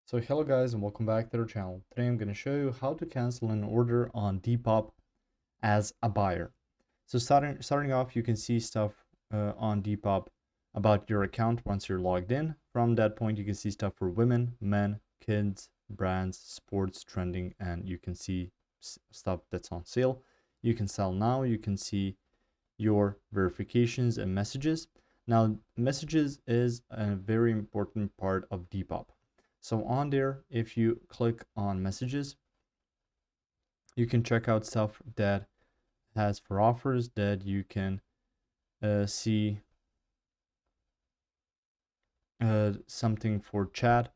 So hello guys and welcome back to our channel. Today I'm going to show you how to cancel an order on Depop as a buyer. So starting off, you can see stuff on Depop about your account once you're logged in. From that point, you can see stuff for women, men, kids, brands, sports, trending, and you can see stuff that's on sale. You can sell now. You can see your verifications and messages. Now, messages is a very important part of Depop. So on there, if you click on messages, you can check out stuff that has for offers that you can see something for chat.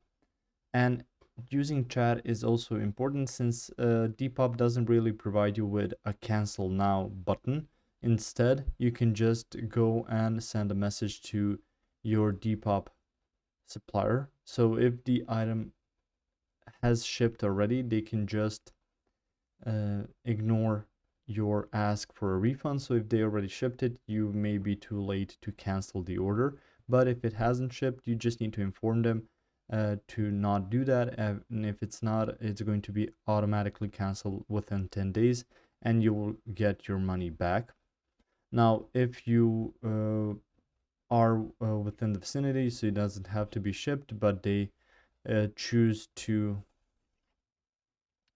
And using chat is also important since Depop doesn't really provide you with a cancel now button. Instead, you can just go and send a message to your Depop supplier. So if the item has shipped already, they can just ignore your ask for a refund. So if they already shipped it, you may be too late to cancel the order. But if it hasn't shipped, you just need to inform them to not do that. And if it's not, it's going to be automatically canceled within 10 days and you will get your money back. Now, if you are within the vicinity, so it doesn't have to be shipped, but they choose to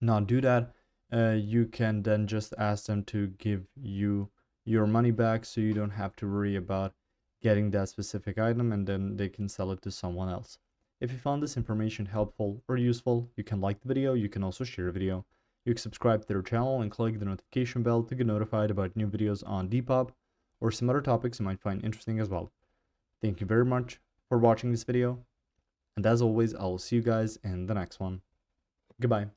not do that, you can then just ask them to give you your money back so you don't have to worry about getting that specific item, and then they can sell it to someone else. If you found this information helpful or useful, you can like the video. You can also share the video. You can subscribe to their channel and click the notification bell to get notified about new videos on Depop or some other topics you might find interesting as well. Thank you very much for watching this video, and as always, I will see you guys in the next one. Goodbye.